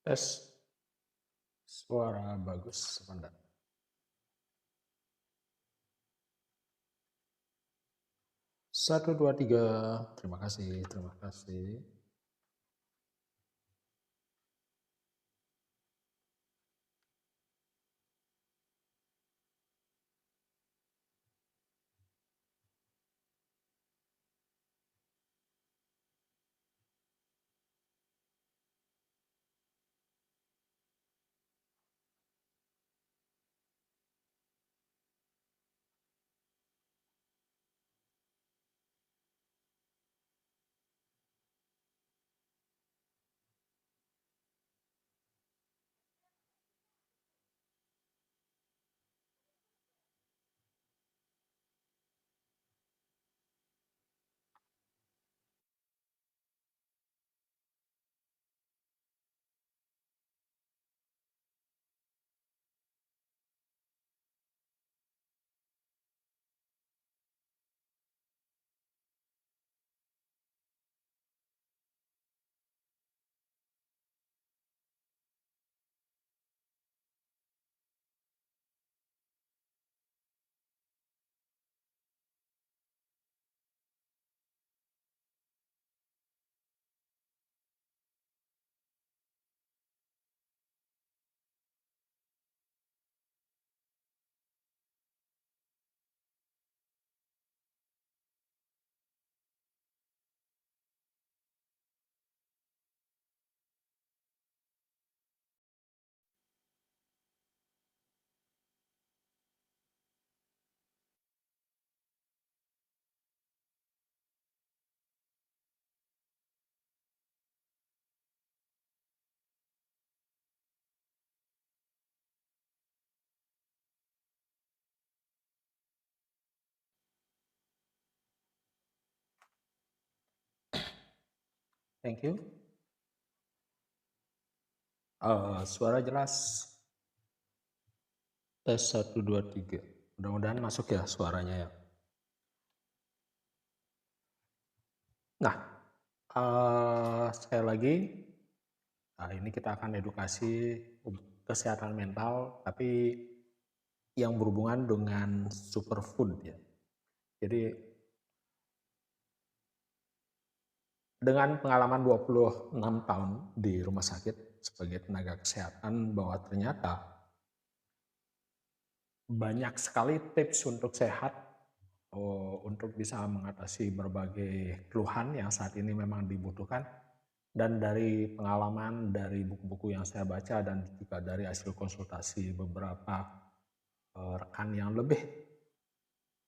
Tes, suara bagus apa enggak? 1, 2, 3. Terima kasih, terima kasih. Thank you. Suara jelas. Tes 1, 2, 3. Mudah-mudahan masuk ya suaranya ya. Nah, sekali lagi, ini kita akan edukasi kesehatan mental, tapi yang berhubungan dengan superfood ya. Jadi dengan pengalaman 26 tahun di rumah sakit sebagai tenaga kesehatan, bahwa ternyata banyak sekali tips untuk sehat, untuk bisa mengatasi berbagai keluhan yang saat ini memang dibutuhkan. Dan dari pengalaman, dari buku-buku yang saya baca, dan juga dari hasil konsultasi beberapa rekan yang lebih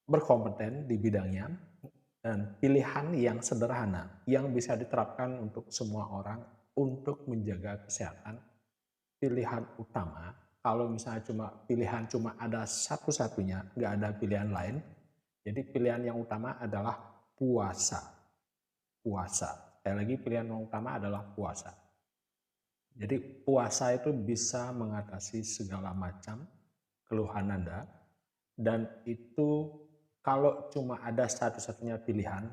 berkompeten di bidangnya, dan pilihan yang sederhana yang bisa diterapkan untuk semua orang untuk menjaga kesehatan. Pilihan utama, kalau misalnya pilihan cuma ada satu-satunya, nggak ada pilihan lain, jadi pilihan yang utama adalah puasa. Puasa. Sekali lagi, pilihan yang utama adalah puasa. Jadi puasa itu bisa mengatasi segala macam keluhan Anda, dan itu kalau cuma ada satu-satunya pilihan,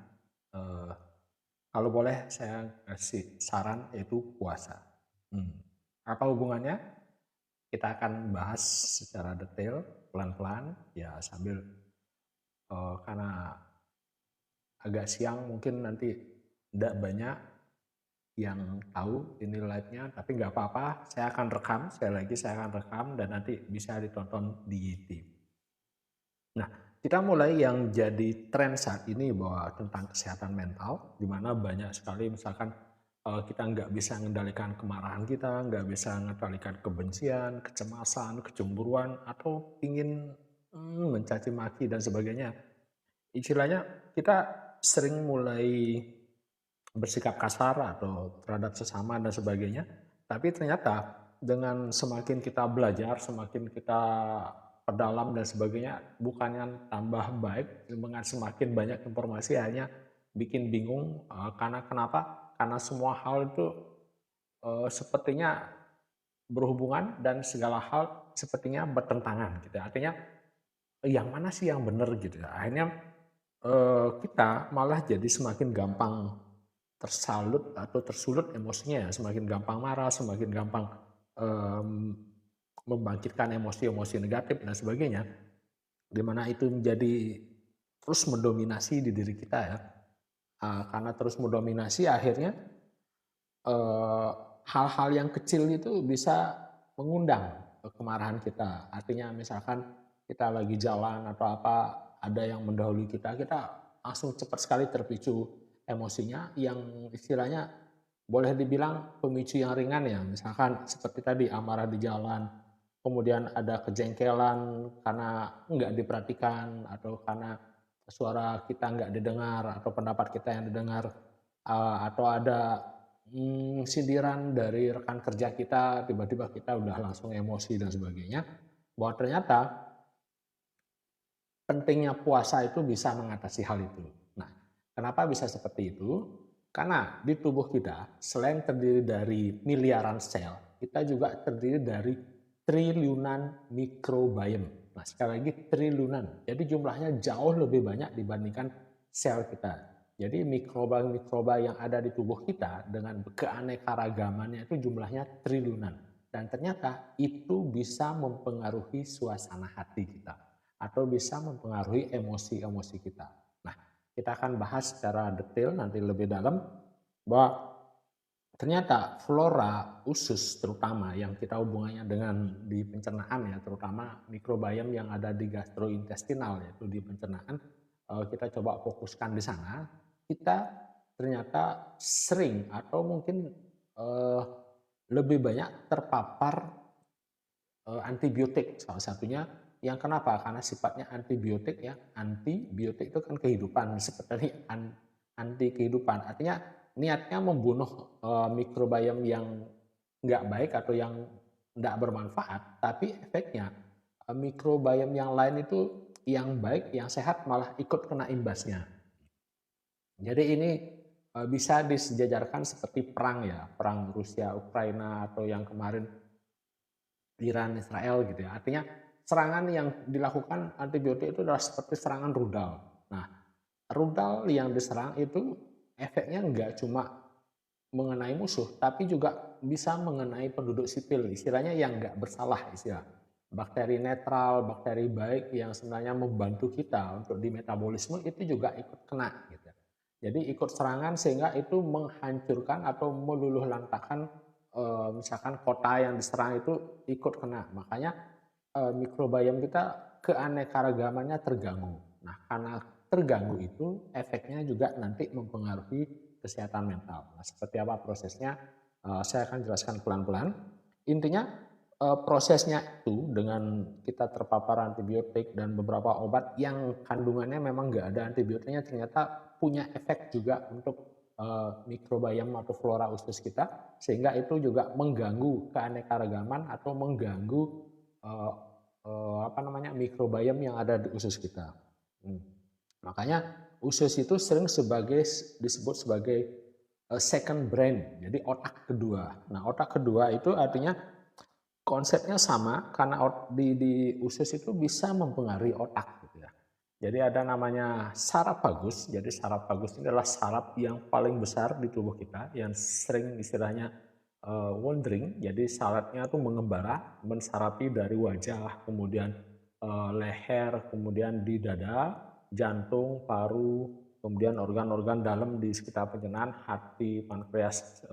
kalau boleh saya kasih saran, yaitu puasa. Apa hubungannya? Kita akan bahas secara detail, pelan-pelan, ya sambil karena agak siang mungkin nanti tidak banyak yang tahu ini live-nya, tapi nggak apa-apa, saya akan rekam, sekali lagi saya akan rekam dan nanti bisa ditonton di YouTube. Nah, kita mulai yang jadi tren saat ini bahwa tentang kesehatan mental, di mana banyak sekali misalkan kita nggak bisa mengendalikan kemarahan kita, nggak bisa mengendalikan kebencian, kecemasan, kecemburuan, atau ingin mencaci maki dan sebagainya. Istilahnya kita sering mulai bersikap kasar atau terhadap sesama dan sebagainya. Tapi ternyata dengan semakin kita belajar, semakin kita perdalam dan sebagainya, bukannya tambah baik, dengan semakin banyak informasi hanya bikin bingung. Karena kenapa? Karena semua hal itu sepertinya berhubungan dan segala hal sepertinya bertentangan gitu. Artinya yang mana sih yang benar gitu. Akhirnya kita malah jadi semakin gampang tersalut atau tersulut emosinya ya, semakin gampang marah, semakin gampang, mmm, membangkitkan emosi-emosi negatif dan sebagainya, di mana itu menjadi terus mendominasi di diri kita ya, karena terus mendominasi akhirnya, eee, hal-hal yang kecil itu bisa mengundang, kemarahan kita. Artinya misalkan kita lagi jalan atau apa, ada yang mendahului kita, kita langsung cepat sekali terpicu emosinya yang istilahnya boleh dibilang pemicu yang ringan ya, misalkan seperti tadi amarah di jalan, kemudian ada kejengkelan karena nggak diperhatikan atau karena suara kita nggak didengar atau pendapat kita yang didengar, atau ada, sindiran dari rekan kerja kita, tiba-tiba kita udah langsung emosi dan sebagainya, bahwa ternyata pentingnya puasa itu bisa mengatasi hal itu. Nah, kenapa bisa seperti itu? Karena di tubuh kita selain terdiri dari miliaran sel, kita juga terdiri dari triliunan mikrobiome. Nah, sekali lagi triliunan. Jadi jumlahnya jauh lebih banyak dibandingkan sel kita. Jadi mikroba-mikroba yang ada di tubuh kita dengan keanekaragamannya itu jumlahnya triliunan. Dan ternyata itu bisa mempengaruhi suasana hati kita atau bisa mempengaruhi emosi-emosi kita. Nah, kita akan bahas secara detail nanti lebih dalam bahwa ternyata flora usus terutama yang kita hubungannya dengan di pencernaan ya, terutama mikrobiom yang ada di gastrointestinal yaitu di pencernaan, kita coba fokuskan di sana, kita ternyata sering atau mungkin, eee, lebih banyak terpapar antibiotik salah satunya yang kenapa? Karena sifatnya antibiotik ya, antibiotik itu kan kehidupan seperti anti kehidupan. Artinya niatnya membunuh, mikrobiom yang nggak baik atau yang nggak bermanfaat, tapi efeknya, mikrobiom yang lain itu yang baik, yang sehat malah ikut kena imbasnya. Jadi ini, bisa disejajarkan seperti perang ya, perang Rusia Ukraina atau yang kemarin Iran, Israel gitu ya. Artinya serangan yang dilakukan antibiotik itu adalah seperti serangan rudal. Nah, rudal yang diserang itu efeknya enggak cuma mengenai musuh, tapi juga bisa mengenai penduduk sipil, istilahnya yang enggak bersalah istilah. Bakteri netral, bakteri baik yang sebenarnya membantu kita untuk di metabolisme itu juga ikut kena gitu. Jadi ikut serangan sehingga itu menghancurkan atau meluluh lantakan, misalkan kota yang diserang itu ikut kena. Makanya, mikrobiom kita keanekaragamannya terganggu. Nah, karena terganggu itu efeknya juga nanti mempengaruhi kesehatan mental. Nah, seperti apa prosesnya, saya akan jelaskan pelan-pelan. Intinya, prosesnya itu dengan kita terpapar antibiotik dan beberapa obat yang kandungannya memang nggak ada antibiotiknya ternyata punya efek juga untuk, mikrobiom atau flora usus kita, sehingga itu juga mengganggu keanekaragaman atau mengganggu, eee apa namanya, mikrobiom yang ada di usus kita. Mmm, makanya usus itu sering disebut sebagai, second brain, jadi otak kedua. Nah, otak kedua itu artinya konsepnya sama karena di usus itu bisa mempengaruhi otak gitu ya. Jadi ada namanya saraf vagus. Jadi saraf vagus ini adalah saraf yang paling besar di tubuh kita yang sering istilahnya wandering. Jadi sarafnya tuh mengembara, mensarapi dari wajah, kemudian leher, kemudian di dada, jantung, paru, kemudian organ-organ dalam di sekitar pencernaan, hati, pankreas,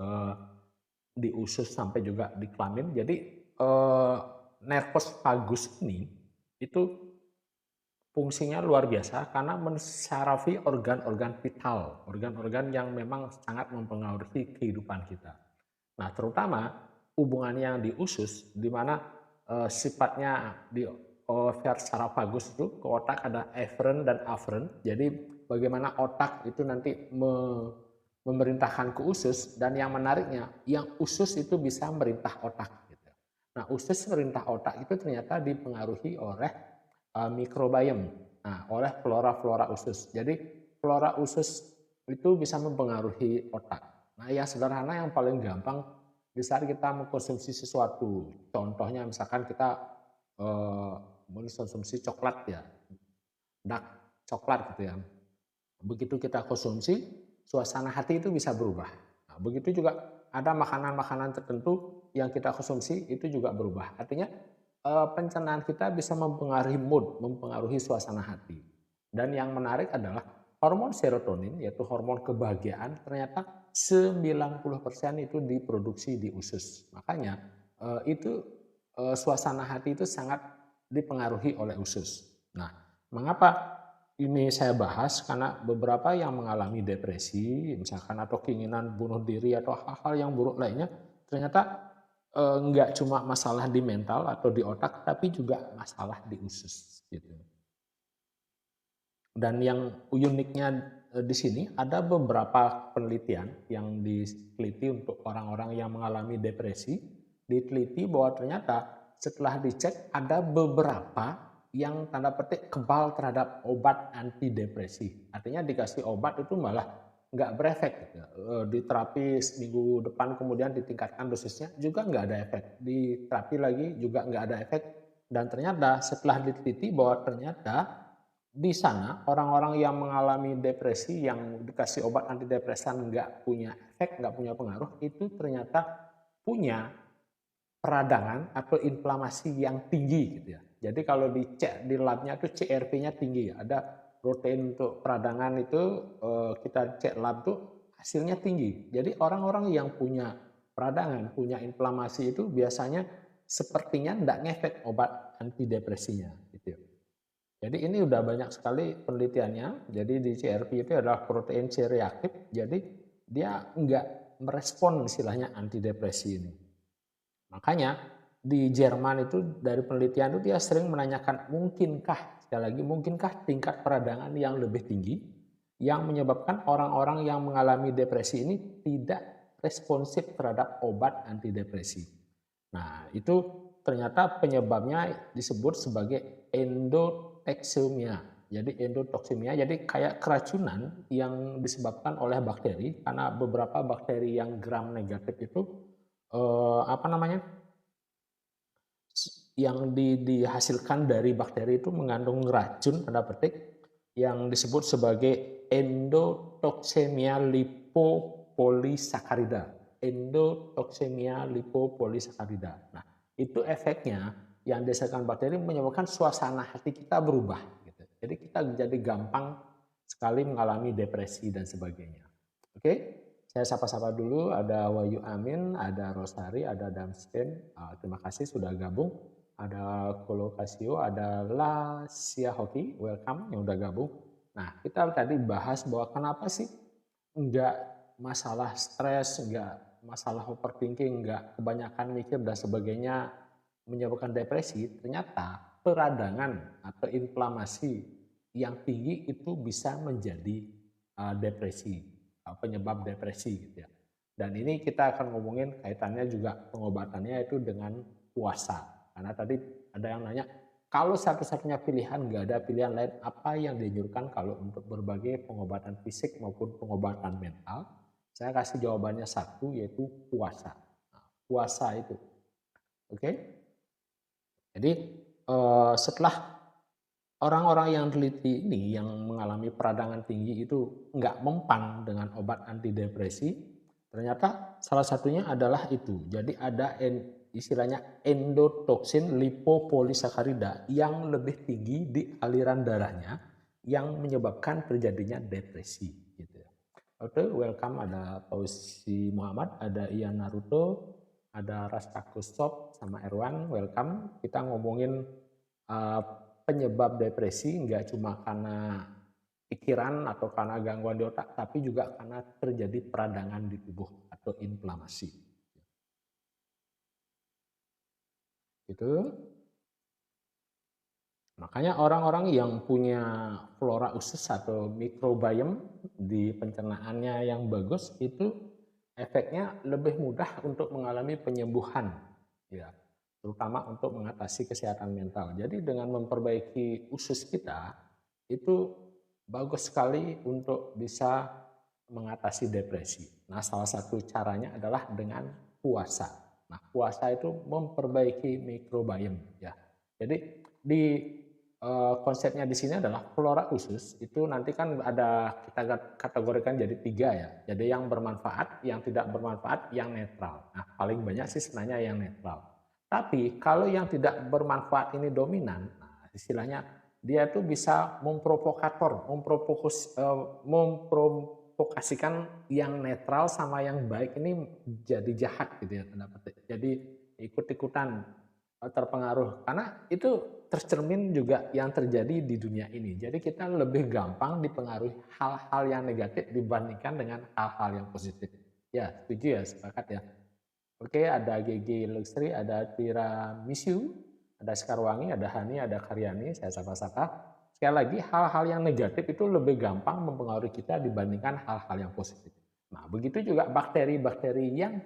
di usus sampai juga di kelamin. Jadi nervus vagus ini itu fungsinya luar biasa karena mensarafi organ-organ vital, organ-organ yang memang sangat mempengaruhi kehidupan kita. Nah, terutama hubungan yang di usus, di mana sifatnya di secara vagus itu ke otak ada eferen dan aferen. Jadi bagaimana otak itu nanti memerintahkan ke usus dan yang menariknya, yang usus itu bisa merintah otak. Gitu. Nah, usus merintah otak itu ternyata dipengaruhi oleh mikrobiom, nah, oleh flora-flora usus. Jadi flora usus itu bisa mempengaruhi otak. Nah, yang sederhana yang paling gampang di saat kita mengkonsumsi sesuatu, contohnya misalkan kita eh, mengkonsumsi coklat ya, dark coklat gitu ya. Begitu kita konsumsi, suasana hati itu bisa berubah. Nah, begitu juga ada makanan-makanan tertentu yang kita konsumsi itu juga berubah. Artinya pencernaan kita bisa mempengaruhi mood, mempengaruhi suasana hati. Dan yang menarik adalah hormon serotonin, yaitu hormon kebahagiaan, ternyata 90% itu diproduksi di usus. Makanya itu suasana hati itu sangat dipengaruhi oleh usus. Nah, mengapa ini saya bahas? Karena beberapa yang mengalami depresi, misalkan atau keinginan bunuh diri atau hal-hal yang buruk lainnya, ternyata nggak cuma masalah di mental atau di otak, tapi juga masalah di usus gitu. Dan yang uniknya di sini ada beberapa penelitian yang diteliti untuk orang-orang yang mengalami depresi, diteliti bahwa ternyata setelah dicek ada beberapa yang tanda petik kebal terhadap obat antidepresi. Artinya dikasih obat itu malah nggak berefek gitu. Diterapi seminggu depan kemudian ditingkatkan dosisnya juga nggak ada efek. Diterapi lagi juga nggak ada efek. Dan ternyata setelah diteliti bahwa ternyata di sana orang-orang yang mengalami depresi yang dikasih obat antidepresan nggak punya efek, nggak punya pengaruh, itu ternyata punya peradangan atau inflamasi yang tinggi gitu ya. Jadi kalau dicek di labnya itu CRP-nya tinggi, ada protein untuk peradangan itu kita cek lab tuh hasilnya tinggi. Jadi orang-orang yang punya peradangan, punya inflamasi itu biasanya sepertinya tidak ngefek obat antidepresinya gitu ya. Jadi ini udah banyak sekali penelitiannya. Jadi di CRP itu adalah protein C reaktif. Jadi dia enggak merespon istilahnya antidepresi ini. Makanya di Jerman itu dari penelitian itu dia sering menanyakan mungkinkah, sekali lagi mungkinkah tingkat peradangan yang lebih tinggi yang menyebabkan orang-orang yang mengalami depresi ini tidak responsif terhadap obat antidepresi. Nah, itu ternyata penyebabnya disebut sebagai endotoxemia. Jadi endotoxemia jadi kayak keracunan yang disebabkan oleh bakteri karena beberapa bakteri yang gram negatif itu apa namanya? Yang dihasilkan dari bakteri itu mengandung racun tanda petik yang disebut sebagai endotoxemia lipopolisakarida. Endotoxemia lipopolisakarida. Nah, itu efeknya yang dihasilkan bakteri menyebabkan suasana hati kita berubah. Gitu. Jadi kita jadi gampang sekali mengalami depresi dan sebagainya. Oke, saya sapa-sapa dulu. Ada Wahyu Amin, ada Rosari, ada Damsten. Terima kasih sudah gabung. Ada Kolokasio, ada La Hoki, welcome yang udah gabung. Nah, kita tadi bahas bahwa kenapa sih enggak masalah stres, enggak masalah overthinking, enggak kebanyakan mikir dan sebagainya menyebabkan depresi. Ternyata peradangan atau inflamasi yang tinggi itu bisa menjadi depresi, penyebab depresi gitu ya. Dan ini kita akan ngomongin kaitannya juga pengobatannya itu dengan puasa. Karena tadi ada yang nanya, kalau satu-satunya pilihan, nggak ada pilihan lain, apa yang dianjurkan kalau untuk berbagai pengobatan fisik maupun pengobatan mental? Saya kasih jawabannya satu, yaitu puasa. Nah, puasa itu. Oke? Jadi setelah orang-orang yang teliti ini yang mengalami peradangan tinggi itu nggak mempan dengan obat antidepresi, ternyata salah satunya adalah itu. Jadi ada istilahnya endotoksin lipopolisakarida yang lebih tinggi di aliran darahnya yang menyebabkan terjadinya depresi. Gitu. Oke, welcome ada Fauzi Muhammad, ada Ian Naruto, ada Rastakus Shop sama Erwan, welcome. Kita ngomongin uh, penyebab depresi nggak cuma karena pikiran atau karena gangguan di otak, tapi juga karena terjadi peradangan di tubuh atau inflamasi. Gitu. Makanya orang-orang yang punya flora usus atau mikrobiom di pencernaannya yang bagus itu efeknya lebih mudah untuk mengalami penyembuhan, ya, terutama untuk mengatasi kesehatan mental. Jadi dengan memperbaiki usus kita itu bagus sekali untuk bisa mengatasi depresi. Nah, salah satu caranya adalah dengan puasa. Nah, puasa itu memperbaiki mikrobiom, ya. Jadi di konsepnya di sini adalah flora usus itu nanti kan ada kita kategorikan jadi 3 ya. Jadi yang bermanfaat, yang tidak bermanfaat, yang netral. Nah, paling banyak sih sebenarnya yang netral. Tapi kalau yang tidak bermanfaat ini dominan, nah istilahnya dia tuh bisa memprovokasikan yang netral sama yang baik ini jadi jahat gitu ya tanda petik. Jadi ikut-ikutan terpengaruh karena itu tercermin juga yang terjadi di dunia ini. Jadi kita lebih gampang dipengaruhi hal-hal yang negatif dibandingkan dengan hal-hal yang positif. Ya, setuju ya, sepakat ya. Oke, ada Gigi Luxury, ada Tiramisu, ada Sekarwangi, ada Hani, ada Karyani, saya sapa-sapa. Sekali lagi, hal-hal yang negatif itu lebih gampang mempengaruhi kita dibandingkan hal-hal yang positif. Nah, begitu juga bakteri-bakteri yang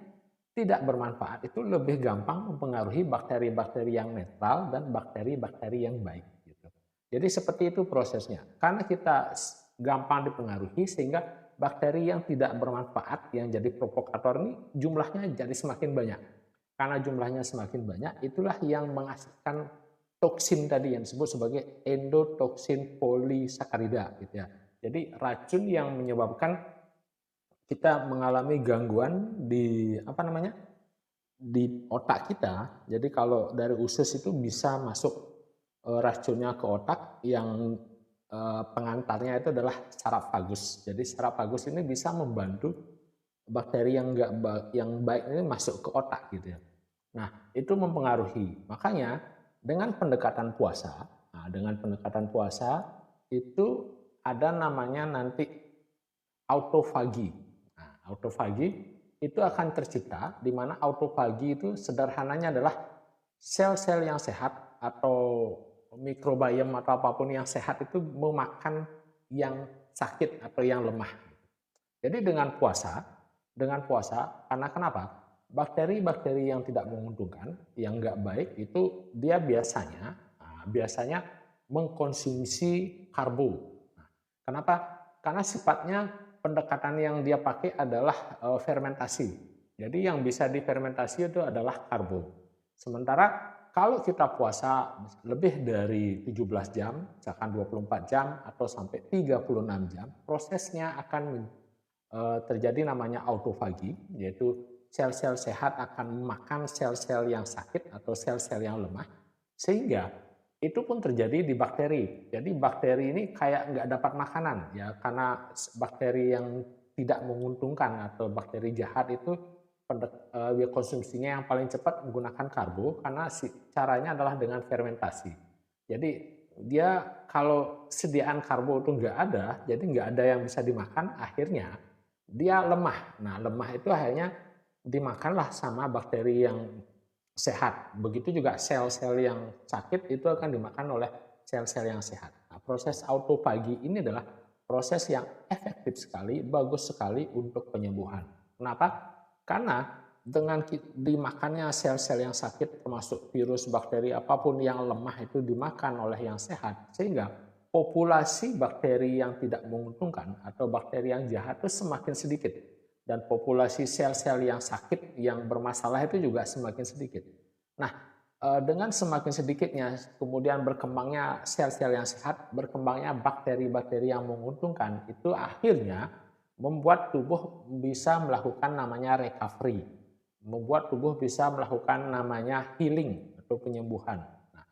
tidak bermanfaat itu lebih gampang mempengaruhi bakteri-bakteri yang netral dan bakteri-bakteri yang baik. Gitu. Jadi seperti itu prosesnya. Karena kita gampang dipengaruhi sehingga bakteri yang tidak bermanfaat yang jadi provokator ini jumlahnya jadi semakin banyak. Karena jumlahnya semakin banyak itulah yang menghasilkan toksin tadi yang disebut sebagai endotoksin polisakarida gitu ya. Jadi racun yang menyebabkan kita mengalami gangguan di di otak kita. Jadi kalau dari usus itu bisa masuk racunnya ke otak yang pengantarnya itu adalah saraf vagus. Jadi saraf vagus ini bisa membantu bakteri yang baik ini masuk ke otak gitu ya. Nah, itu mempengaruhi. Makanya dengan pendekatan puasa, itu ada namanya nanti autofagi. Nah, autofagi itu akan tercipta di mana autofagi itu sederhananya adalah sel-sel yang sehat atau mikrobiom atau apapun yang sehat itu memakan yang sakit atau yang lemah. Jadi dengan puasa, karena kenapa? Bakteri-bakteri yang tidak menguntungkan, yang nggak baik itu dia biasanya mengkonsumsi karbo. Nah, kenapa? Karena sifatnya pendekatan yang dia pakai adalah fermentasi. Jadi yang bisa difermentasi itu adalah karbo. Sementara kalau kita puasa lebih dari 17 jam, misalkan 24 jam atau sampai 36 jam, prosesnya akan terjadi namanya autofagi, yaitu sel-sel sehat akan memakan sel-sel yang sakit atau sel-sel yang lemah, sehingga itu pun terjadi di bakteri. Jadi bakteri ini kayak nggak dapat makanan ya, karena bakteri yang tidak menguntungkan atau bakteri jahat itu konsumsinya yang paling cepat menggunakan karbo karena caranya adalah dengan fermentasi. Jadi dia kalau sediaan karbo itu nggak ada, jadi nggak ada yang bisa dimakan, akhirnya dia lemah. Nah, lemah itu akhirnya dimakanlah sama bakteri yang sehat. Begitu juga sel-sel yang sakit itu akan dimakan oleh sel-sel yang sehat. Nah, proses autofagi ini adalah proses yang efektif sekali, bagus sekali untuk penyembuhan. Kenapa? Karena dengan dimakannya sel-sel yang sakit termasuk virus, bakteri, apapun yang lemah itu dimakan oleh yang sehat, sehingga populasi bakteri yang tidak menguntungkan atau bakteri yang jahat itu semakin sedikit. Dan populasi sel-sel yang sakit, yang bermasalah itu juga semakin sedikit. Nah, dengan semakin sedikitnya kemudian berkembangnya sel-sel yang sehat, berkembangnya bakteri-bakteri yang menguntungkan, itu akhirnya membuat tubuh bisa melakukan namanya recovery, membuat tubuh bisa melakukan namanya healing atau penyembuhan. Nah,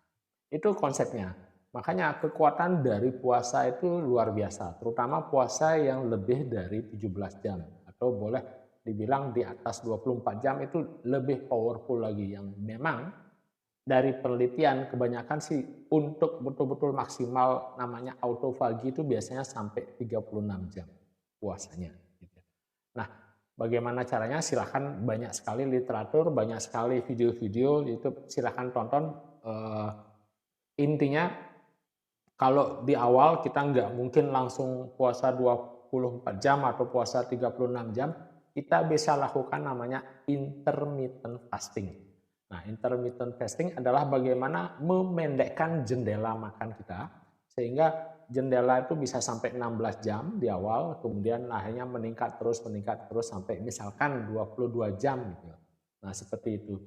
itu konsepnya. Makanya kekuatan dari puasa itu luar biasa, terutama puasa yang lebih dari 17 jam atau boleh dibilang di atas 24 jam itu lebih powerful lagi, yang memang dari penelitian kebanyakan sih untuk betul-betul maksimal namanya autofagi itu biasanya sampai 36 jam puasanya. Nah, bagaimana caranya? Silahkan, banyak sekali literatur, banyak sekali video-video YouTube, silahkan tonton. Intinya kalau di awal kita nggak mungkin langsung puasa 24 jam atau puasa 36 jam, kita bisa lakukan namanya intermittent fasting. Nah, intermittent fasting adalah bagaimana memendekkan jendela makan kita, sehingga jendela itu bisa sampai 16 jam di awal, kemudian akhirnya meningkat terus sampai misalkan 22 jam gitu. Nah, seperti itu.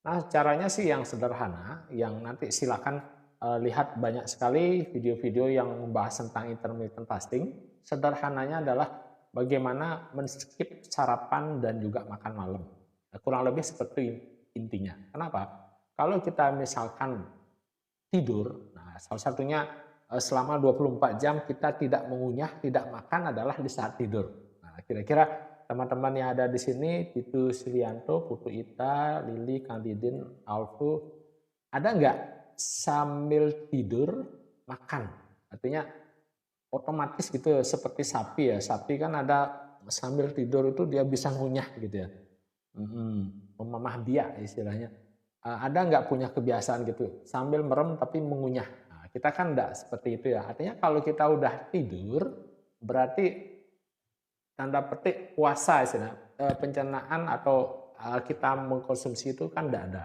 Nah, caranya sih yang sederhana, yang nanti silakan lihat banyak sekali video-video yang membahas tentang intermittent fasting. Sederhananya adalah bagaimana men-skip sarapan dan juga makan malam. Kurang lebih seperti intinya. Kenapa? Kalau kita misalkan tidur, nah salah satunya selama 24 jam kita tidak mengunyah, tidak makan adalah di saat tidur. Nah, kira-kira teman-teman yang ada di sini, Titu Silianto, Putu Ita, Lili, Kang Didin, Alfu, ada nggak sambil tidur makan? Artinya otomatis gitu seperti sapi ya. Sapi kan ada sambil tidur itu dia bisa ngunyah gitu ya. Memamah biak istilahnya. Ada nggak punya kebiasaan gitu sambil merem tapi mengunyah? Nah, kita kan enggak seperti itu ya. Artinya kalau kita udah tidur berarti tanda petik puasa istilah pencernaan atau kita mengkonsumsi itu kan enggak ada.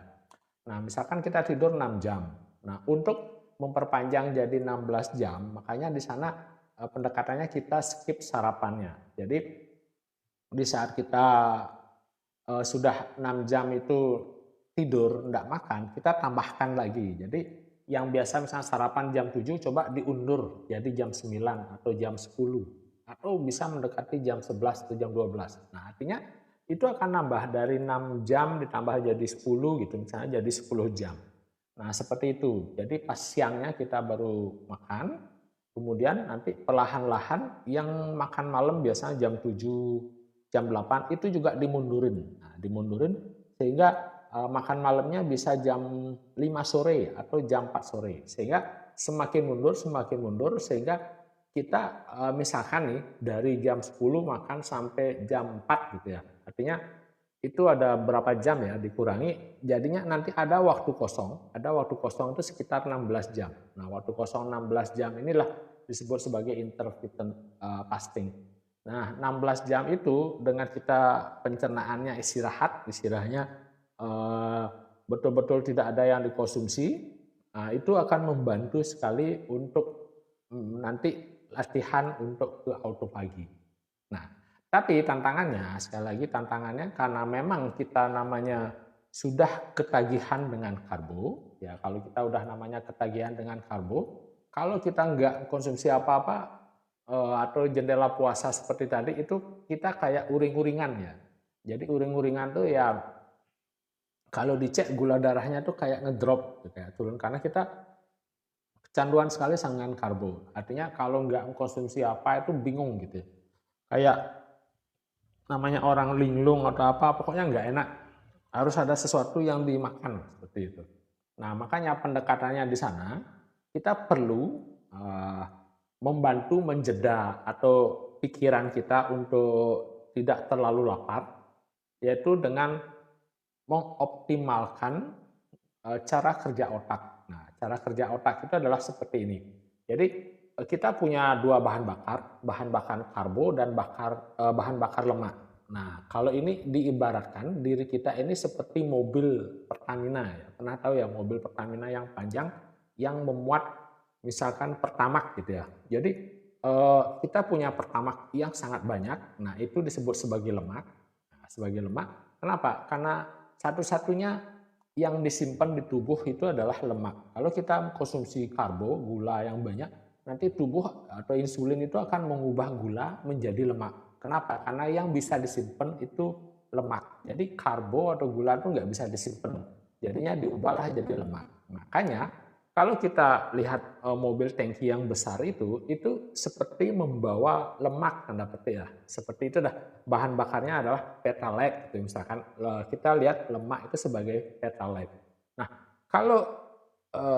Nah, misalkan kita tidur 6 jam. Nah, untuk memperpanjang jadi 16 jam, makanya di sana pendekatannya kita skip sarapannya. Jadi di saat kita sudah 6 jam itu tidur, enggak makan, kita tambahkan lagi. Jadi yang biasa misalnya sarapan jam 7 coba diundur jadi jam 9 atau jam 10 atau bisa mendekati jam 11 atau jam 12. Nah, artinya itu akan nambah dari 6 jam ditambah jadi 10 gitu, misalnya jadi 10 jam. Nah, seperti itu. Jadi pas siangnya kita baru makan, kemudian nanti perlahan-lahan yang makan malam biasanya jam 7, jam 8 itu juga dimundurin. Nah, dimundurin sehingga makan malamnya bisa jam 5 sore atau jam 4 sore. Sehingga semakin mundur sehingga kita misalkan nih dari jam 10 makan sampai jam 4 gitu ya. Artinya itu ada berapa jam ya dikurangi, jadinya nanti ada waktu kosong. Ada waktu kosong itu sekitar 16 jam. Nah, waktu kosong 16 jam inilah disebut sebagai intermittent fasting. Nah, 16 jam itu dengan kita pencernaannya istilahnya betul-betul tidak ada yang dikonsumsi, nah, itu akan membantu sekali untuk nanti latihan untuk ke autopagi. Nah, tapi tantangannya, sekali lagi tantangannya karena memang kita namanya sudah ketagihan dengan karbo, ya kalau kita udah namanya ketagihan dengan karbo, kalau kita nggak konsumsi apa-apa atau jendela puasa seperti tadi itu kita kayak uring-uringan ya. Jadi uring-uringan tuh ya kalau dicek gula darahnya tuh kayak ngedrop gitu ya, turun karena kita kecanduan sekali dengan karbo. Artinya kalau nggak mengkonsumsi apa itu bingung gitu. Kayak namanya orang linglung atau apa, pokoknya nggak enak. Harus ada sesuatu yang dimakan seperti itu. Nah, makanya pendekatannya di sana kita perlu membantu menjeda atau pikiran kita untuk tidak terlalu lapar, yaitu dengan mengoptimalkan cara kerja otak. Nah, cara kerja otak itu adalah seperti ini. Jadi kita punya dua bahan bakar karbo dan bahan bakar lemak. Nah, kalau ini diibaratkan diri kita ini seperti mobil Pertamina ya. Pernah tahu ya mobil Pertamina yang panjang yang memuat misalkan Pertamax gitu ya. Jadi kita punya Pertamax yang sangat banyak. Nah, itu disebut sebagai lemak. Nah, sebagai lemak. Kenapa? Karena satu-satunya yang disimpan di tubuh itu adalah lemak. Kalau kita konsumsi karbo, gula yang banyak, nanti tubuh atau insulin itu akan mengubah gula menjadi lemak. Kenapa? Karena yang bisa disimpan itu lemak. Jadi karbo atau gula itu nggak bisa disimpan. Jadinya diubahlah jadi lemak. Makanya kalau kita lihat mobil tangki yang besar itu seperti membawa lemak tanda petik ya. Seperti itu dah. Bahan bakarnya adalah Pertalite gitu. Misalkan kita lihat lemak itu sebagai Pertalite. Nah, kalau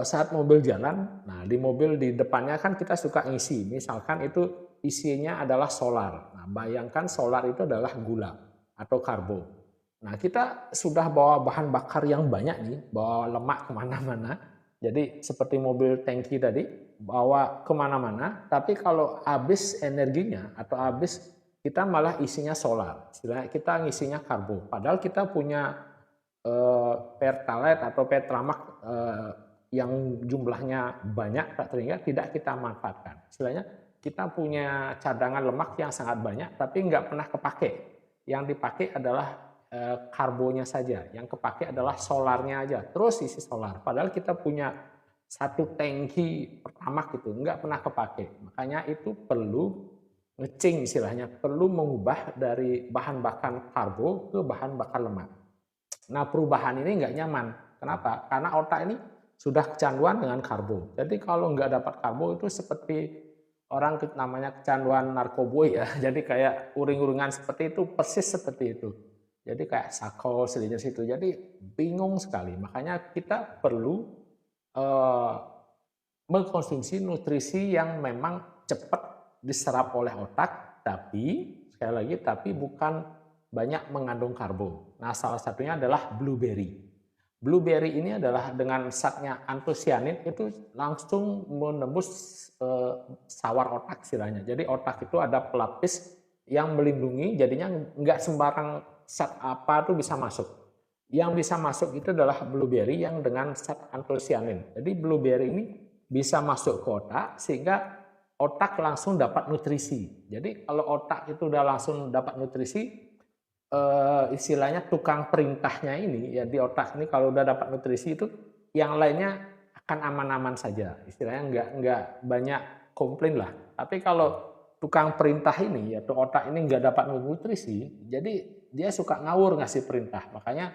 saat mobil jalan, nah di mobil di depannya kan kita suka ngisi. Misalkan itu isinya adalah solar. Nah, bayangkan solar itu adalah gula atau karbo. Nah, kita sudah bawa bahan bakar yang banyak nih, bawa lemak kemana-mana. Jadi seperti mobil tangki tadi, bawa kemana-mana, tapi kalau habis energinya atau habis, kita malah isinya solar. Istilahnya kita ngisinya karbo. Padahal kita punya Pertalite atau Petramax yang jumlahnya banyak, sehingga tidak kita manfaatkan. Istilahnya kita punya cadangan lemak yang sangat banyak, tapi nggak pernah kepake. Yang dipakai adalah karbonya saja, yang kepake adalah solarnya aja, terus isi solar. Padahal kita punya satu tangki pertamax gitu, nggak pernah kepake. Makanya itu perlu ngecing istilahnya, perlu mengubah dari bahan bakar karbo ke bahan bakar lemak. Nah, perubahan ini nggak nyaman. Kenapa? Karena otak ini sudah kecanduan dengan karbo. Jadi kalau nggak dapat karbo itu seperti orang namanya kecanduan narkoboy ya. Jadi kayak uring-uringan seperti itu, persis seperti itu. Jadi kayak sakos di situ. Jadi bingung sekali. Makanya kita perlu eh, mengkonsumsi nutrisi yang memang cepat diserap oleh otak, tapi sekali lagi tapi bukan banyak mengandung karbo. Nah, salah satunya adalah blueberry. Blueberry ini adalah dengan zatnya antosianin itu langsung menembus sawar otak istilahnya. Jadi otak itu ada pelapis yang melindungi, jadinya nggak sembarang zat apa tuh bisa masuk. Yang bisa masuk itu adalah blueberry yang dengan zat antosianin. Jadi blueberry ini bisa masuk ke otak sehingga otak langsung dapat nutrisi. Jadi kalau otak itu udah langsung dapat nutrisi, istilahnya tukang perintahnya ini ya di otak ini kalau udah dapat nutrisi itu yang lainnya akan aman-aman saja. Istilahnya nggak banyak komplain lah. Tapi kalau tukang perintah ini yaitu otak ini nggak dapat nutrisi, jadi dia suka ngawur ngasih perintah. Makanya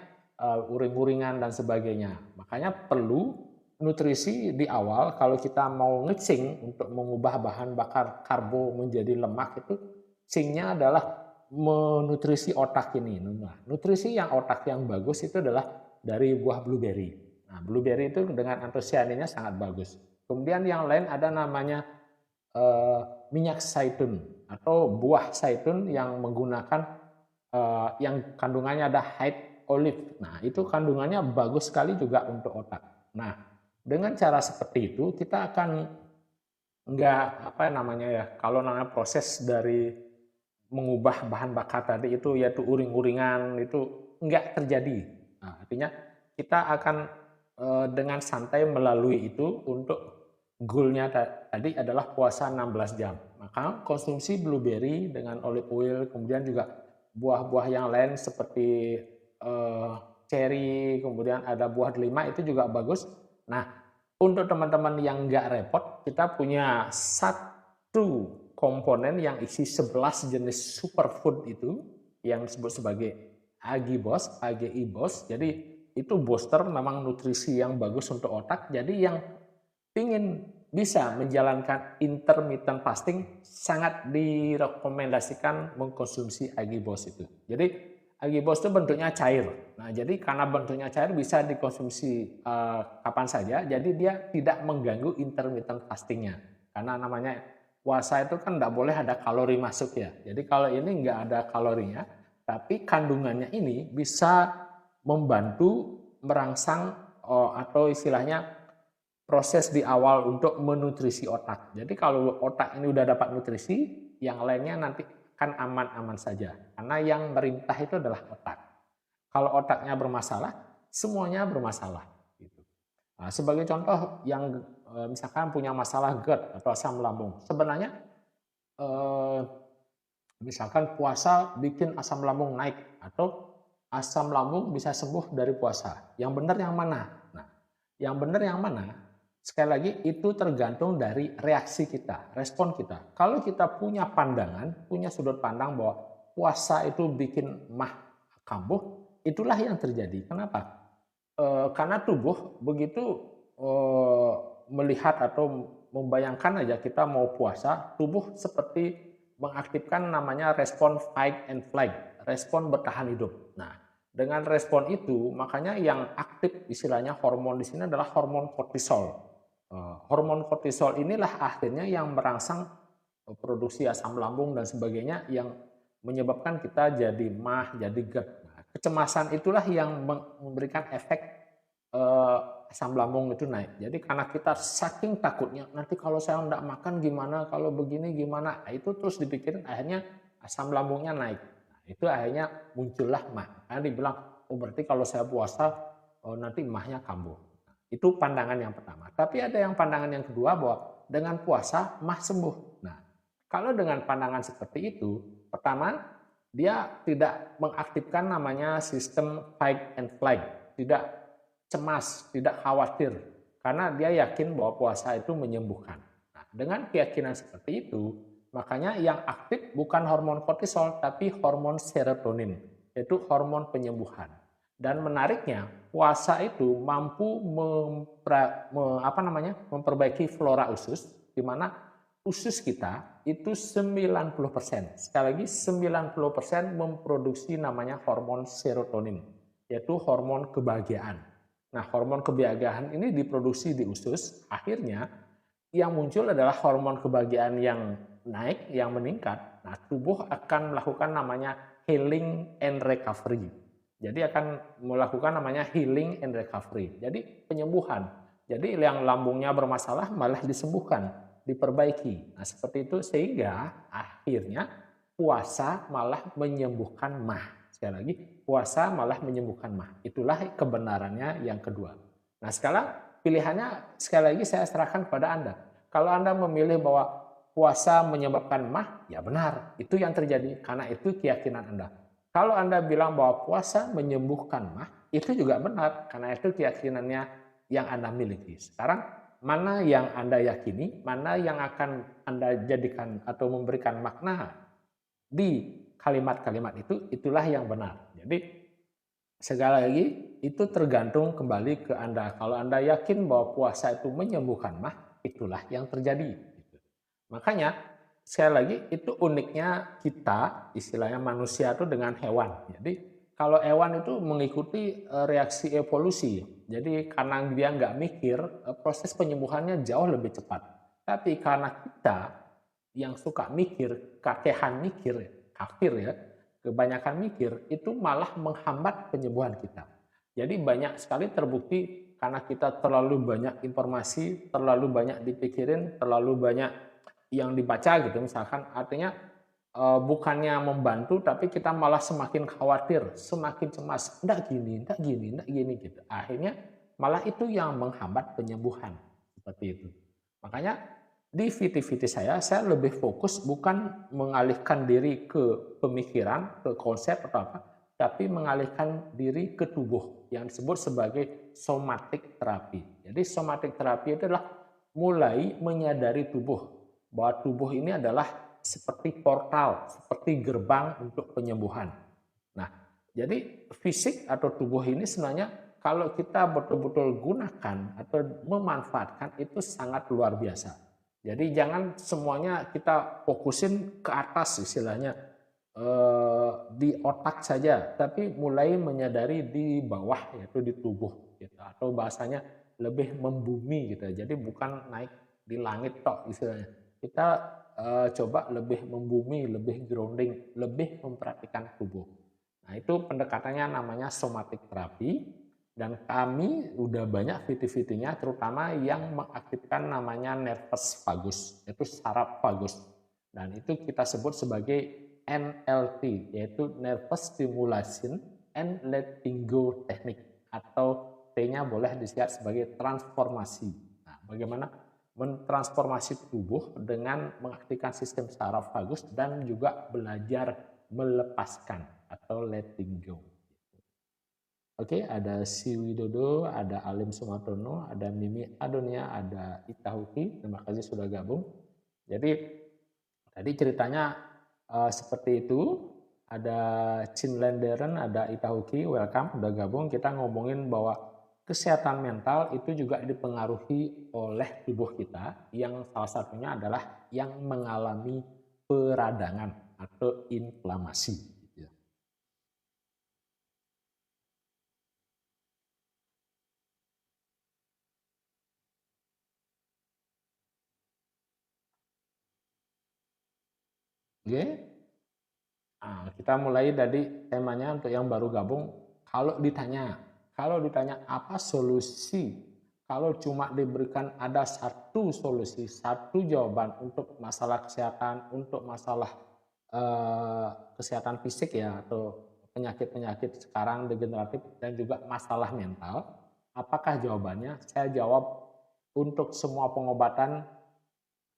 uring-uringan dan sebagainya. Makanya perlu nutrisi di awal kalau kita mau ngecing untuk mengubah bahan bakar karbo menjadi lemak itu cingnya adalah menutrisi otak ini. Nah, nutrisi yang otak yang bagus itu adalah dari buah blueberry. Nah, blueberry itu dengan antosianinnya sangat bagus. Kemudian yang lain ada namanya minyak zaitun atau buah zaitun yang menggunakan yang kandungannya ada high olive. Nah, itu kandungannya bagus sekali juga untuk otak. Nah, dengan cara seperti itu kita akan nggak apa namanya ya, kalau namanya proses dari mengubah bahan bakar tadi itu yaitu uring-uringan itu nggak terjadi. Nah, artinya kita akan dengan santai melalui itu untuk goalnya tadi adalah puasa 16 jam. Maka konsumsi blueberry dengan olive oil, kemudian juga buah-buah yang lain seperti cherry, kemudian ada buah delima itu juga bagus. Nah, untuk teman-teman yang nggak repot, kita punya satu komponen yang isi 11 jenis superfood itu yang disebut sebagai AGI-BOS, AGI-BOS. Jadi itu booster memang nutrisi yang bagus untuk otak. Jadi yang ingin bisa menjalankan intermittent fasting sangat direkomendasikan mengkonsumsi AGI-BOS itu. Jadi AGI-BOS itu bentuknya cair. Nah, jadi karena bentuknya cair bisa dikonsumsi kapan saja. Jadi dia tidak mengganggu intermittent fastingnya. Karena namanya puasa itu kan tidak boleh ada kalori masuk ya. Jadi kalau ini nggak ada kalorinya, tapi kandungannya ini bisa membantu merangsang atau istilahnya proses di awal untuk menutrisi otak. Jadi kalau otak ini udah dapat nutrisi, yang lainnya nanti akan aman-aman saja. Karena yang merintah itu adalah otak. Kalau otaknya bermasalah, semuanya bermasalah. Gitu. Nah, sebagai contoh yang misalkan punya masalah GERD atau asam lambung, sebenarnya misalkan puasa bikin asam lambung naik atau asam lambung bisa sembuh dari puasa. Yang benar yang mana? Nah, yang benar yang mana? Sekali lagi itu tergantung dari reaksi kita, respon kita. Kalau kita punya pandangan, punya sudut pandang bahwa puasa itu bikin mah kambuh, itulah yang terjadi. Kenapa? Karena tubuh begitu melihat atau membayangkan aja kita mau puasa, tubuh seperti mengaktifkan namanya respon fight and flight, respon bertahan hidup. Nah, dengan respon itu makanya yang aktif istilahnya hormon di sini adalah hormon kortisol. Hormon kortisol inilah akhirnya yang merangsang produksi asam lambung dan sebagainya yang menyebabkan kita jadi mah, jadi GERD. Nah, kecemasan itulah yang memberikan efek asam lambung itu naik. Jadi karena kita saking takutnya nanti kalau saya tidak makan gimana, kalau begini gimana, nah, itu terus dipikirin akhirnya asam lambungnya naik. Nah, itu akhirnya muncullah mah. Karena dibilang, oh berarti kalau saya puasa nanti mahnya kambuh. Itu pandangan yang pertama. Tapi ada yang pandangan yang kedua bahwa dengan puasa mah sembuh. Nah, kalau dengan pandangan seperti itu, pertama dia tidak mengaktifkan namanya sistem fight and flight, tidak cemas, tidak khawatir. karena dia yakin bahwa puasa itu menyembuhkan. Nah, dengan keyakinan seperti itu, makanya yang aktif bukan hormon kortisol tapi hormon serotonin, yaitu hormon penyembuhan. Dan menariknya, puasa itu mampu memperbaiki flora usus, di mana usus kita itu 90%, sekali lagi 90% memproduksi namanya hormon serotonin, yaitu hormon kebahagiaan. Nah, hormon kebahagiaan ini diproduksi di usus, akhirnya yang muncul adalah hormon kebahagiaan yang naik, yang meningkat. Nah, tubuh akan melakukan namanya healing and recovery. Jadi akan melakukan namanya healing and recovery. Jadi penyembuhan. Jadi yang lambungnya bermasalah malah disembuhkan, diperbaiki. Nah, seperti itu sehingga akhirnya puasa malah menyembuhkan mah. Sekali lagi, puasa malah menyembuhkan mah. Itulah kebenarannya yang kedua. Nah, sekarang pilihannya sekali lagi saya serahkan kepada Anda. Kalau Anda memilih bahwa puasa menyebabkan mah, ya benar. Itu yang terjadi karena itu keyakinan Anda. Kalau Anda bilang bahwa puasa menyembuhkan mah, itu juga benar karena itu keyakinannya yang Anda miliki. Sekarang mana yang Anda yakini, mana yang akan Anda jadikan atau memberikan makna di kalimat-kalimat itu, itulah yang benar. Jadi sekali lagi itu tergantung kembali ke Anda. Kalau Anda yakin bahwa puasa itu menyembuhkan mah, itulah yang terjadi. Makanya sekali lagi itu uniknya kita, istilahnya manusia itu dengan hewan. Jadi kalau hewan itu mengikuti reaksi evolusi. Jadi karena dia nggak mikir, proses penyembuhannya jauh lebih cepat. Tapi karena kita yang suka mikir, kakehan mikir, kafir ya, kebanyakan mikir, itu malah menghambat penyembuhan kita. Jadi banyak sekali terbukti karena kita terlalu banyak informasi, terlalu banyak dipikirin, terlalu banyak yang dibaca gitu misalkan, artinya bukannya membantu tapi kita malah semakin khawatir, semakin cemas, enggak gini gitu. Akhirnya malah itu yang menghambat penyembuhan seperti itu. Makanya di VT-VT saya lebih fokus bukan mengalihkan diri ke pemikiran, ke konsep atau apa, tapi mengalihkan diri ke tubuh yang disebut sebagai somatic therapy. Jadi somatic therapy itu adalah mulai menyadari tubuh, bahwa tubuh ini adalah seperti portal, seperti gerbang untuk penyembuhan. Nah, jadi fisik atau tubuh ini sebenarnya kalau kita betul-betul gunakan atau memanfaatkan itu sangat luar biasa. Jadi jangan semuanya kita fokusin ke atas istilahnya, di otak saja, tapi mulai menyadari di bawah yaitu di tubuh gitu. Atau bahasanya lebih membumi gitu. Jadi bukan naik di langit tok istilahnya. Kita coba lebih membumi, lebih grounding, lebih memperhatikan tubuh. Nah, itu pendekatannya namanya somatic therapy. Dan kami udah banyak VT-VT-nya, terutama yang mengaktifkan namanya nervus vagus, yaitu saraf vagus. Dan itu kita sebut sebagai NLT, yaitu Nervous Stimulation and Letting Go Technique, atau T-nya boleh disiap sebagai transformasi. Nah, bagaimana mentransformasi tubuh dengan mengaktifkan sistem saraf vagus dan juga belajar melepaskan atau letting go. Oke, ada Si Widodo, ada Alim Sumartono, ada Mimi Adonia, ada Ita Huki. Terima kasih sudah gabung. Jadi tadi ceritanya seperti itu. Ada Chin Lenderen, ada Ita Huki, welcome, udah gabung. Kita ngomongin bahwa kesehatan mental itu juga dipengaruhi oleh tubuh kita, yang salah satunya adalah yang mengalami peradangan atau inflamasi. Oke, nah, kita mulai dari temanya untuk yang baru gabung. Kalau ditanya apa solusi, kalau cuma diberikan ada satu solusi, satu jawaban untuk masalah kesehatan, untuk masalah kesehatan fisik ya, atau penyakit-penyakit sekarang degeneratif dan juga masalah mental, apakah jawabannya? Saya jawab untuk semua pengobatan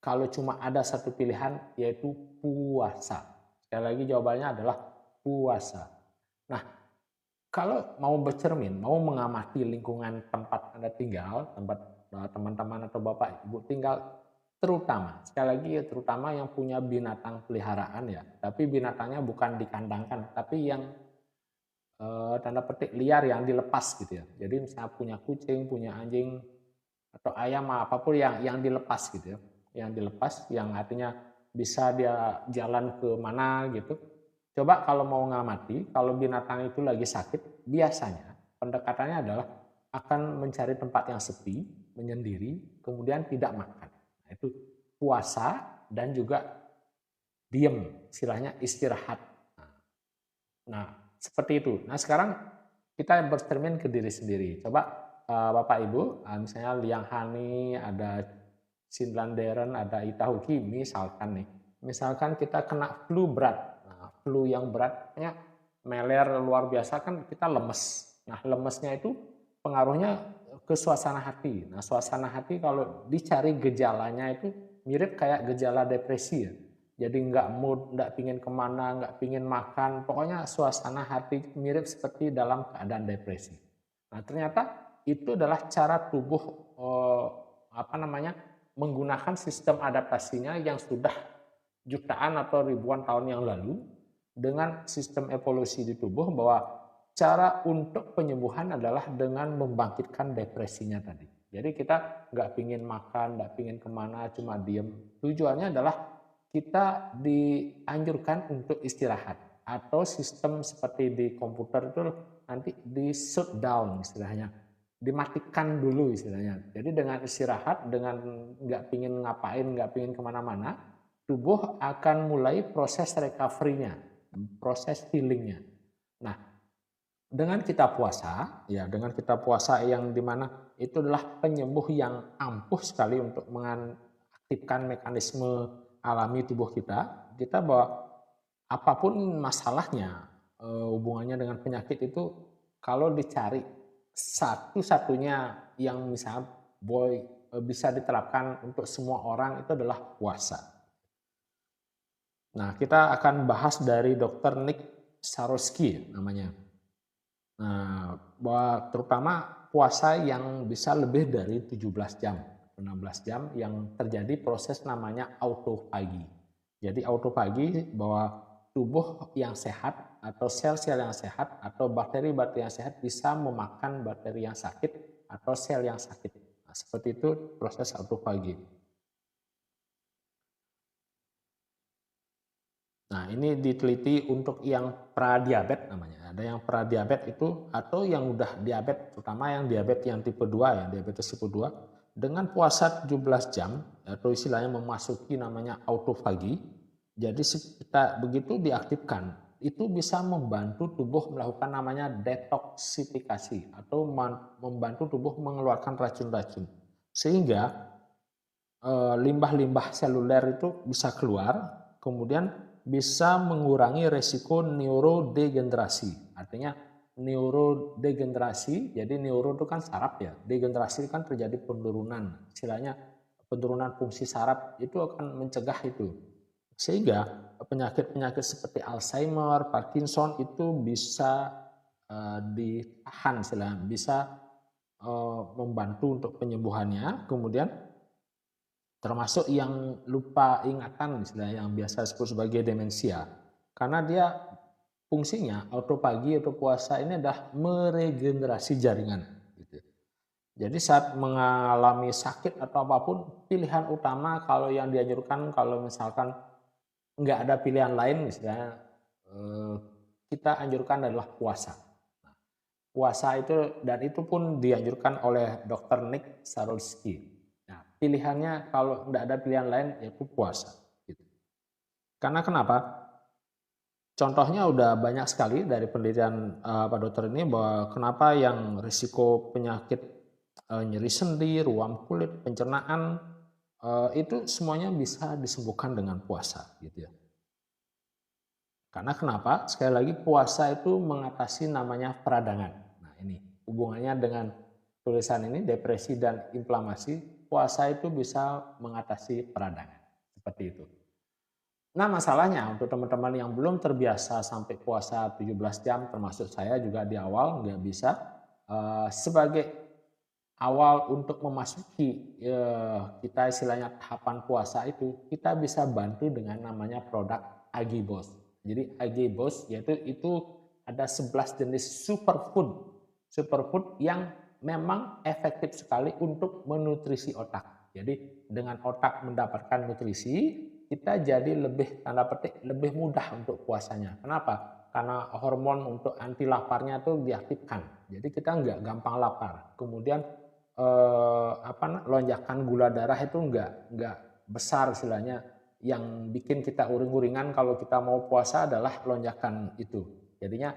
kalau cuma ada satu pilihan, yaitu puasa. Sekali lagi jawabannya adalah puasa. Nah, Kalau mau bercermin, mau mengamati lingkungan tempat Anda tinggal, tempat teman-teman atau Bapak Ibu tinggal, terutama, sekali lagi ya, terutama yang punya binatang peliharaan ya, tapi binatangnya bukan dikandangkan, tapi yang tanda petik liar yang dilepas gitu ya. Jadi misalnya punya kucing, punya anjing atau ayam apapun yang dilepas gitu ya. Yang dilepas yang artinya bisa dia jalan ke mana gitu. Coba kalau mau ngamati, kalau binatang itu lagi sakit, biasanya pendekatannya adalah akan mencari tempat yang sepi, menyendiri, kemudian tidak makan. Nah, itu puasa dan juga diem, istilahnya istirahat. Nah, seperti itu. Nah, sekarang kita bercermin ke diri sendiri. Coba Bapak Ibu, misalnya Liang Hani, ada Sinlanderen, ada Itahuki, misalkan nih. Misalkan kita kena flu berat. Nah, flu yang beratnya meler luar biasa kan kita lemes. Nah, lemesnya itu pengaruhnya ke suasana hati. Nah, suasana hati kalau dicari gejalanya itu mirip kayak gejala depresi ya. Jadi nggak mood, nggak pingin kemana, nggak pingin makan, pokoknya suasana hati mirip seperti dalam keadaan depresi. Nah, ternyata itu adalah cara tubuh apa namanya menggunakan sistem adaptasinya yang sudah jutaan atau ribuan tahun yang lalu dengan sistem evolusi di tubuh bahwa cara untuk penyembuhan adalah dengan membangkitkan depresinya tadi. Jadi kita nggak pingin makan, nggak pingin kemana, cuma diem. Tujuannya adalah kita dianjurkan untuk istirahat atau sistem seperti di komputer itu nanti di shutdown istilahnya, dimatikan dulu istilahnya. Jadi dengan istirahat, dengan nggak pingin ngapain, nggak pingin kemana-mana, tubuh akan mulai proses recovery-nya, proses healing-nya. Nah, dengan kita puasa, ya dengan kita puasa yang dimana itu adalah penyembuh yang ampuh sekali untuk mengaktifkan mekanisme alami tubuh kita, kita bahwa apapun masalahnya hubungannya dengan penyakit itu kalau dicari satu-satunya yang misalnya bisa diterapkan untuk semua orang itu adalah puasa. Nah, kita akan bahas dari Dr. Nick Sarosky namanya. Nah, bahwa terutama puasa yang bisa lebih dari 17 jam, 16 jam yang terjadi proses namanya autofagi. Jadi autofagi bahwa tubuh yang sehat atau sel-sel yang sehat atau bakteri-bakteri yang sehat bisa memakan bakteri yang sakit atau sel yang sakit. Nah, seperti itu proses autofagi. Nah, ini diteliti untuk yang pradiabetes namanya. Ada yang pradiabetes itu atau yang udah diabetes, terutama yang diabetes yang tipe 2 ya, diabetes tipe 2 dengan puasa 17 jam atau istilahnya memasuki namanya autofagi. Jadi kita begitu diaktifkan, itu bisa membantu tubuh melakukan namanya detoksifikasi atau membantu tubuh mengeluarkan racun-racun. Sehingga limbah-limbah seluler itu bisa keluar, kemudian bisa mengurangi resiko neurodegenerasi. Artinya neurodegenerasi, jadi neuro itu kan saraf ya, degenerasi kan terjadi penurunan, istilahnya penurunan fungsi saraf itu akan mencegah itu. Sehingga penyakit-penyakit seperti Alzheimer, Parkinson itu bisa ditahan, istilahnya bisa membantu untuk penyembuhannya, kemudian termasuk yang lupa ingatan istilahnya yang biasa disebut sebagai demensia. Karena dia fungsinya autofagi atau puasa ini adalah meregenerasi jaringan. Gitu. Jadi saat mengalami sakit atau apapun, pilihan utama kalau yang dianjurkan kalau misalkan nggak ada pilihan lain misalnya kita anjurkan adalah puasa. Puasa itu dan itu pun dianjurkan oleh Dr. Nick Sarolsky. Nah, pilihannya kalau tidak ada pilihan lain yaitu puasa. Gitu. Karena kenapa? Contohnya udah banyak sekali dari penelitian Pak Dokter ini bahwa kenapa yang risiko penyakit nyeri sendi, ruam kulit, pencernaan itu semuanya bisa disembuhkan dengan puasa, gitu ya. Karena kenapa? Sekali lagi puasa itu mengatasi namanya peradangan. Nah ini hubungannya dengan tulisan ini depresi dan inflamasi. Puasa itu bisa mengatasi peradangan. Seperti itu. Nah, masalahnya untuk teman-teman yang belum terbiasa sampai puasa 17 jam, termasuk saya juga di awal nggak bisa, sebagai awal untuk memasuki, kita istilahnya tahapan puasa itu, kita bisa bantu dengan namanya produk AgiBoss. Jadi AgiBoss yaitu ada 11 jenis superfood. Superfood yang memang efektif sekali untuk menutrisi otak. Jadi dengan otak mendapatkan nutrisi, kita jadi lebih tanda petik lebih mudah untuk puasanya. Kenapa? Karena hormon untuk anti laparnya itu diaktifkan. Jadi kita nggak gampang lapar. Kemudian lonjakan gula darah itu nggak besar istilahnya. Yang bikin kita uring-uringan kalau kita mau puasa adalah lonjakan itu. Jadinya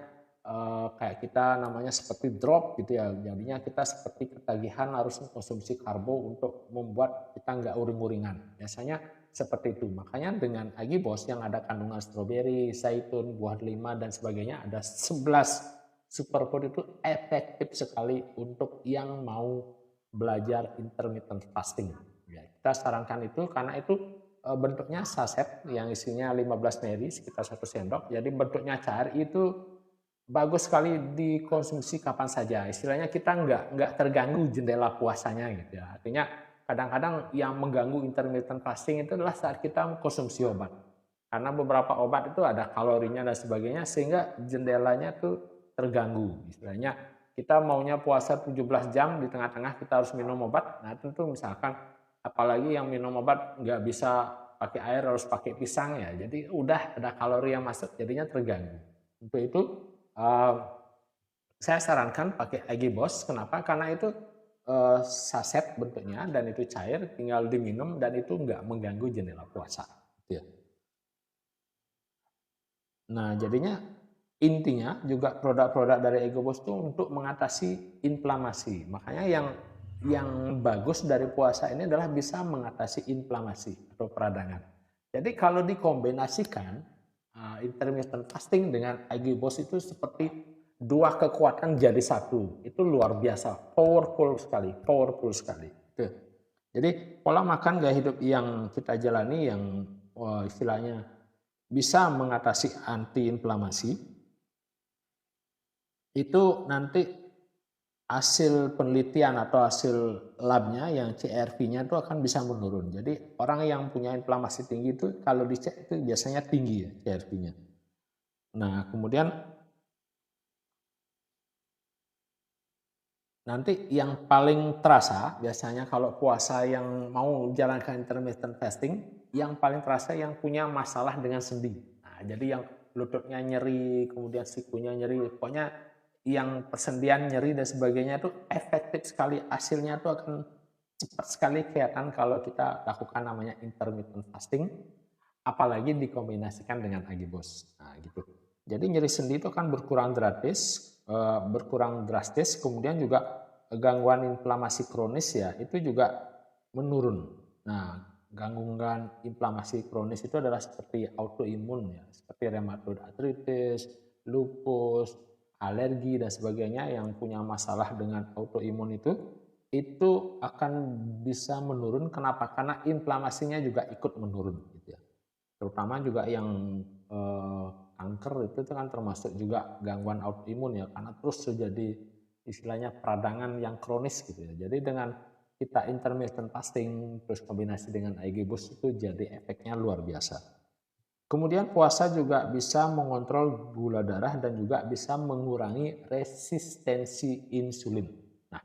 kayak kita namanya seperti drop gitu ya. Jadinya kita seperti ketagihan harus konsumsi karbo untuk membuat kita nggak uring-uringan. Biasanya seperti itu. Makanya dengan Agibos yang ada kandungan stroberi, zaitun, buah delima dan sebagainya ada 11 superfood itu efektif sekali untuk yang mau belajar intermittent fasting. Ya, kita sarankan itu karena itu bentuknya saset yang isinya 15 ml sekitar 1 sendok. Jadi bentuknya cair itu bagus sekali dikonsumsi kapan saja. Istilahnya kita nggak terganggu jendela puasanya gitu ya. Artinya kadang-kadang yang mengganggu intermittent fasting itu adalah saat kita konsumsi obat. Karena beberapa obat itu ada kalorinya dan sebagainya sehingga jendelanya tuh terganggu. Istilahnya kita maunya puasa 17 jam di tengah-tengah kita harus minum obat. Nah tentu misalkan apalagi yang minum obat nggak bisa pakai air harus pakai pisang ya. Jadi udah ada kalori yang masuk jadinya terganggu. Untuk itu saya sarankan pakai Agibos. Kenapa? Karena itu saset bentuknya dan itu cair, tinggal diminum dan itu nggak mengganggu jendela puasa. Gitu ya. Nah, jadinya intinya juga produk-produk dari Agibos itu untuk mengatasi inflamasi. Makanya yang bagus dari puasa ini adalah bisa mengatasi inflamasi atau peradangan. Jadi kalau dikombinasikan intermittent fasting dengan Agibos itu seperti dua kekuatan jadi satu. Itu luar biasa, powerful sekali, powerful sekali. Tuh. Jadi pola makan gaya hidup yang kita jalani yang istilahnya bisa mengatasi anti-inflamasi, itu nanti hasil penelitian atau hasil labnya yang CRP-nya itu akan bisa menurun. Jadi orang yang punya inflamasi tinggi itu kalau dicek itu biasanya tinggi ya CRP-nya. Nah kemudian nanti yang paling terasa biasanya kalau puasa yang mau jalankan intermittent fasting, yang paling terasa yang punya masalah dengan sendi. Nah, jadi yang lututnya nyeri, kemudian sikunya nyeri, pokoknya yang persendian nyeri dan sebagainya itu efektif sekali, hasilnya itu akan cepat sekali kelihatan kalau kita lakukan namanya intermittent fasting, apalagi dikombinasikan dengan Agibos. Nah, gitu. Jadi nyeri sendi itu akan berkurang drastis, kemudian juga gangguan inflamasi kronis ya itu juga menurun. Nah, gangguan inflamasi kronis itu adalah seperti autoimun ya, seperti rheumatoid arthritis, lupus, alergi dan sebagainya yang punya masalah dengan autoimun itu akan bisa menurun. Kenapa? Karena inflamasinya juga ikut menurun gitu ya. Terutama juga yang kanker itu kan termasuk juga gangguan autoimun ya karena terus terjadi istilahnya peradangan yang kronis gitu ya. Jadi dengan kita intermittent fasting terus kombinasi dengan IG Boost itu jadi efeknya luar biasa. Kemudian puasa juga bisa mengontrol gula darah dan juga bisa mengurangi resistensi insulin. Nah,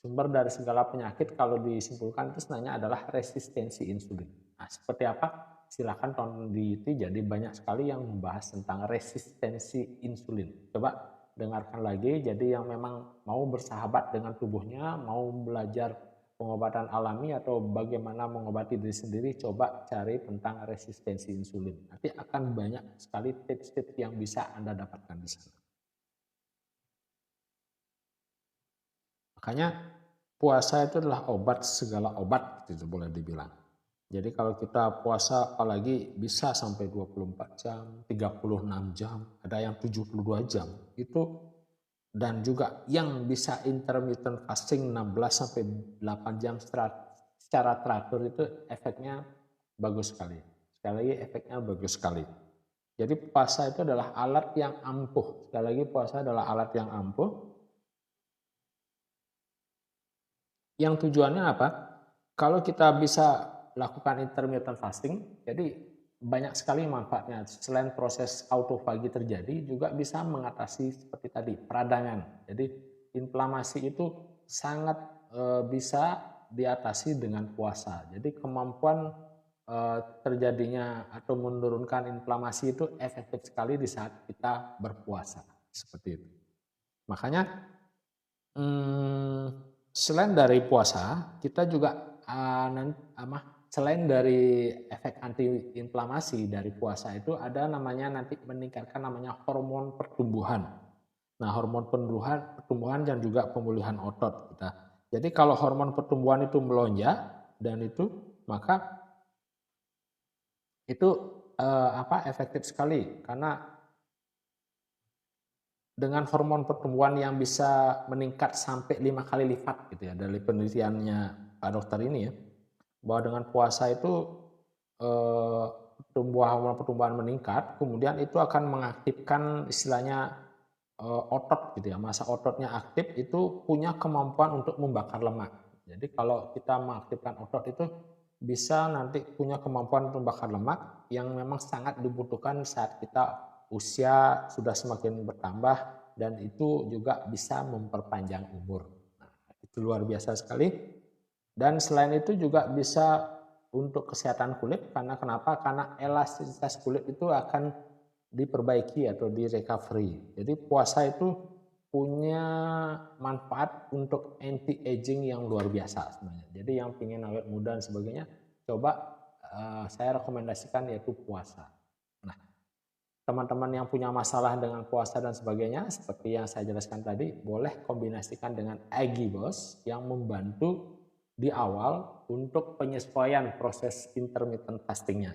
sumber dari segala penyakit kalau disimpulkan itu sebenarnya adalah resistensi insulin. Nah, seperti apa? Silakan tonton di YouTube, jadi banyak sekali yang membahas tentang resistensi insulin. Coba dengarkan lagi, jadi yang memang mau bersahabat dengan tubuhnya, mau belajar pengobatan alami atau bagaimana mengobati diri sendiri, coba cari tentang resistensi insulin. Nanti akan banyak sekali tips-tips yang bisa Anda dapatkan di sana. Makanya puasa itu adalah obat segala obat, gitu boleh dibilang. Jadi kalau kita puasa apalagi bisa sampai 24 jam, 36 jam, ada yang 72 jam. Itu dan juga yang bisa intermittent fasting 16 sampai 8 jam secara teratur itu efeknya bagus sekali. Sekali lagi efeknya bagus sekali. Jadi puasa itu adalah alat yang ampuh. Sekali lagi puasa adalah alat yang ampuh. Yang tujuannya apa? Kalau kita bisa lakukan intermittent fasting, jadi banyak sekali manfaatnya. Selain proses autofagi terjadi, juga bisa mengatasi seperti tadi, peradangan. Jadi inflamasi itu sangat bisa diatasi dengan puasa. Jadi kemampuan terjadinya atau menurunkan inflamasi itu efektif sekali di saat kita berpuasa. Seperti itu. Makanya selain dari puasa, kita juga selain dari efek antiinflamasi dari puasa itu ada namanya nanti meningkatkan namanya hormon pertumbuhan. Nah, hormon pertumbuhan dan juga pemulihan otot kita. Jadi kalau hormon pertumbuhan itu melonjak dan itu maka itu efektif sekali karena dengan hormon pertumbuhan yang bisa meningkat sampai 5 kali lipat gitu ya dari penelitiannya Pak Dokter ini ya, bahwa dengan puasa itu hormon pertumbuhan meningkat, kemudian itu akan mengaktifkan istilahnya otot gitu ya, masa ototnya aktif itu punya kemampuan untuk membakar lemak. Jadi kalau kita mengaktifkan otot itu bisa nanti punya kemampuan untuk membakar lemak yang memang sangat dibutuhkan saat kita usia sudah semakin bertambah dan itu juga bisa memperpanjang umur. Nah, itu luar biasa sekali. Dan selain itu juga bisa untuk kesehatan kulit karena kenapa? Karena elastisitas kulit itu akan diperbaiki atau di recovery. Jadi puasa itu punya manfaat untuk anti aging yang luar biasa sebenarnya. Jadi yang ingin awet muda dan sebagainya, coba saya rekomendasikan yaitu puasa. Nah, teman-teman yang punya masalah dengan puasa dan sebagainya, seperti yang saya jelaskan tadi, boleh kombinasikan dengan Agibos yang membantu di awal untuk penyesuaian proses intermittent fastingnya.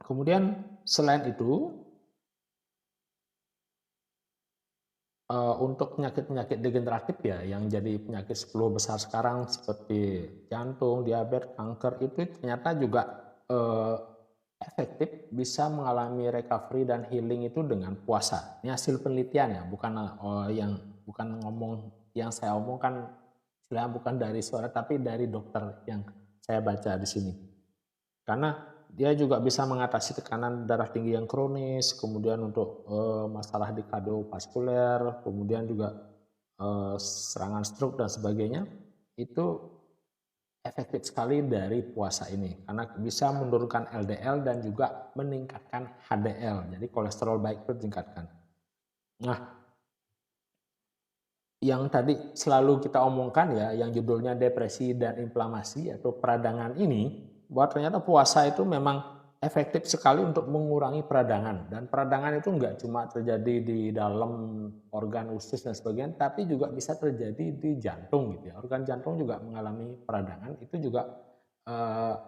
Kemudian selain itu, untuk penyakit-penyakit degeneratif ya, yang jadi penyakit 10 besar sekarang seperti jantung, diabetes, kanker itu ternyata juga efektif bisa mengalami recovery dan healing itu dengan puasa. Ini hasil penelitian ya, bukan ngomong yang saya omongkan, istilahnya bukan dari suara tapi dari dokter yang saya baca di sini. Karena dia juga bisa mengatasi tekanan darah tinggi yang kronis, kemudian untuk masalah di kardiovaskuler, kemudian juga serangan stroke dan sebagainya, itu efektif sekali dari puasa ini karena bisa menurunkan LDL dan juga meningkatkan HDL, jadi kolesterol baik itu ditingkatkan. Nah, yang tadi selalu kita omongkan ya, yang judulnya depresi dan inflamasi atau peradangan ini, bahwa ternyata puasa itu memang efektif sekali untuk mengurangi peradangan. Dan peradangan itu enggak cuma terjadi di dalam organ usus dan sebagainya, tapi juga bisa terjadi di jantung gitu ya. Organ jantung juga mengalami peradangan, itu juga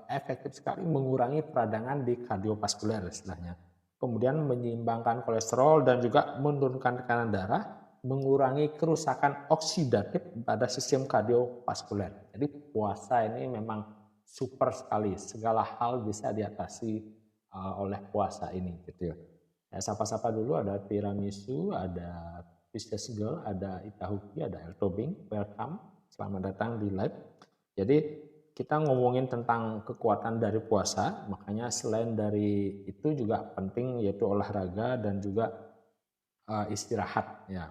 efektif sekali mengurangi peradangan di kardiovaskuler istilahnya. Kemudian menyeimbangkan kolesterol dan juga menurunkan tekanan darah, mengurangi kerusakan oksidatif pada sistem kardiovaskuler. Jadi puasa ini memang super sekali, segala hal bisa diatasi oleh puasa ini gitu ya. Ya, sapa-sapa dulu, ada tiramisu, ada Pisces Girl, ada Itahuki, ada El Tobing, welcome, selamat datang di live. Jadi kita ngomongin tentang kekuatan dari puasa, makanya selain dari itu juga penting yaitu olahraga dan juga istirahat ya.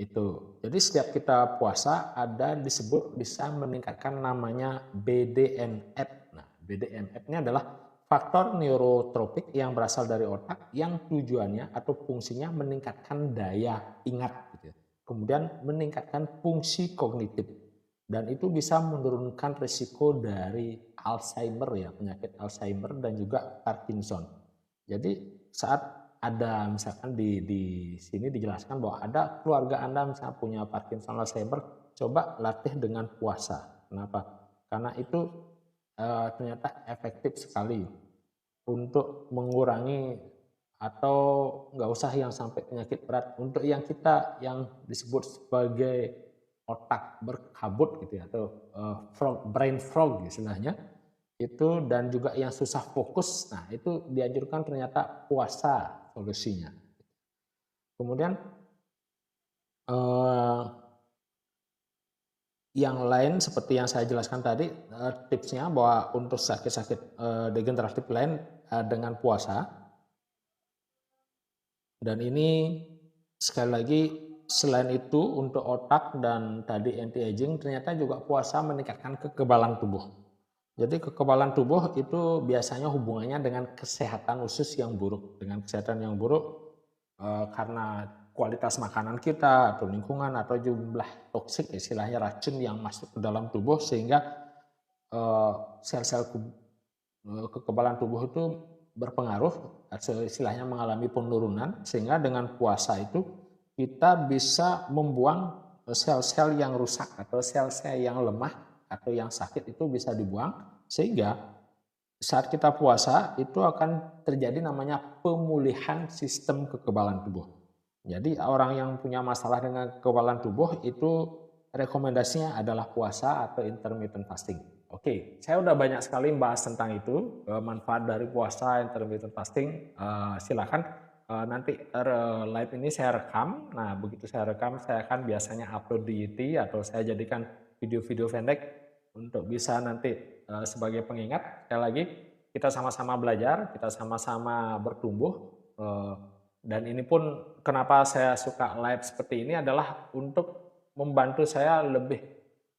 Itu. Jadi setiap kita puasa ada disebut bisa meningkatkan namanya BDNF. Nah, BDNF ini adalah faktor neurotropik yang berasal dari otak yang tujuannya atau fungsinya meningkatkan daya ingat gitu. Kemudian meningkatkan fungsi kognitif. Dan itu bisa menurunkan risiko dari Alzheimer ya, penyakit Alzheimer dan juga Parkinson. Jadi saat ada misalkan di sini dijelaskan bahwa ada keluarga Anda misalnya punya Parkinson, Alzheimer, coba latih dengan puasa. Kenapa? Karena itu ternyata efektif sekali untuk mengurangi atau nggak usah yang sampai penyakit berat. Untuk yang kita yang disebut sebagai otak berkabut gitu ya, atau brain fog istilahnya, itu dan juga yang susah fokus, nah itu dianjurkan ternyata puasa solusinya. Kemudian yang lain seperti yang saya jelaskan tadi, tipsnya bahwa untuk sakit-sakit degeneratif lain dengan puasa. Dan ini sekali lagi selain itu untuk otak dan tadi anti aging ternyata juga puasa meningkatkan kekebalan tubuh. Jadi kekebalan tubuh itu biasanya hubungannya dengan kesehatan usus yang buruk. Dengan kesehatan yang buruk karena kualitas makanan kita atau lingkungan atau jumlah toksik istilahnya racun yang masuk ke dalam tubuh sehingga sel-sel kekebalan tubuh itu berpengaruh atau istilahnya mengalami penurunan sehingga dengan puasa itu kita bisa membuang sel-sel yang rusak atau sel-sel yang lemah atau yang sakit itu bisa dibuang sehingga saat kita puasa itu akan terjadi namanya pemulihan sistem kekebalan tubuh. Jadi orang yang punya masalah dengan kekebalan tubuh itu rekomendasinya adalah puasa atau intermittent fasting. Oke, saya udah banyak sekali membahas tentang itu, manfaat dari puasa, intermittent fasting. Silakan nanti live ini saya rekam. Nah, begitu saya rekam, saya akan biasanya upload di YouTube atau saya jadikan video-video pendek untuk bisa nanti sebagai pengingat. Sekali lagi, kita sama-sama belajar, kita sama-sama bertumbuh. Dan ini pun kenapa saya suka live seperti ini adalah untuk membantu saya lebih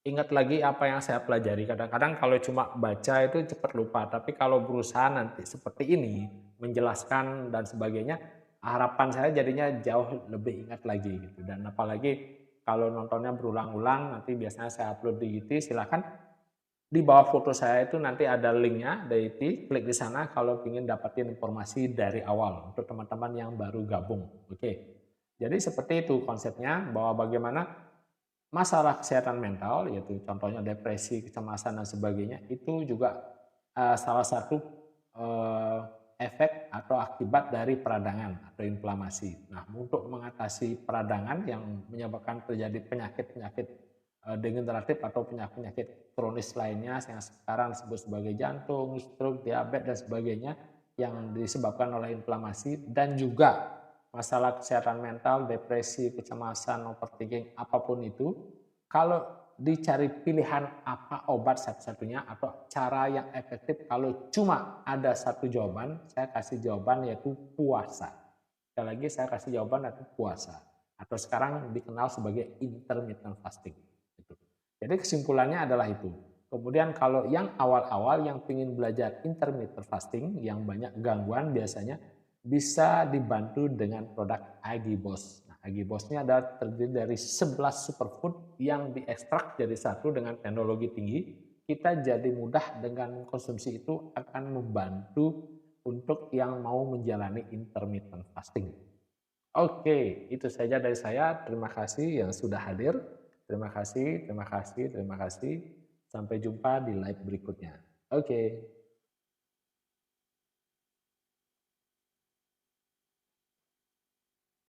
ingat lagi apa yang saya pelajari. Kadang-kadang kalau cuma baca itu cepat lupa, tapi kalau berusaha nanti seperti ini, menjelaskan dan sebagainya, harapan saya jadinya jauh lebih ingat lagi gitu. Dan apalagi kalau nontonnya berulang-ulang, nanti biasanya saya upload di YouTube, silakan di bawah foto saya itu nanti ada linknya dari IT, klik di sana kalau ingin dapatin informasi dari awal untuk teman-teman yang baru gabung. Oke, jadi seperti itu konsepnya bahwa bagaimana masalah kesehatan mental, yaitu contohnya depresi, kecemasan dan sebagainya, itu juga salah satu efek atau akibat dari peradangan atau inflamasi. Nah, untuk mengatasi peradangan yang menyebabkan terjadi penyakit-penyakit degeneratif atau penyakit-penyakit kronis lainnya yang sekarang disebut sebagai jantung, stroke, diabetes dan sebagainya yang disebabkan oleh inflamasi dan juga masalah kesehatan mental, depresi, kecemasan, overthinking, apapun itu, kalau dicari pilihan apa obat satu-satunya atau cara yang efektif kalau cuma ada satu jawaban, saya kasih jawaban yaitu puasa. Sekali lagi saya kasih jawaban yaitu puasa atau sekarang dikenal sebagai intermittent fasting. Jadi kesimpulannya adalah itu. Kemudian kalau yang awal-awal yang ingin belajar intermittent fasting yang banyak gangguan biasanya bisa dibantu dengan produk Agibos. Nah, Agibos ini adalah terdiri dari 11 superfood yang diekstrak jadi satu dengan teknologi tinggi. Kita jadi mudah dengan konsumsi itu akan membantu untuk yang mau menjalani intermittent fasting. Oke, itu saja dari saya. Terima kasih yang sudah hadir. Terima kasih, terima kasih, terima kasih. Sampai jumpa di live berikutnya. Oke.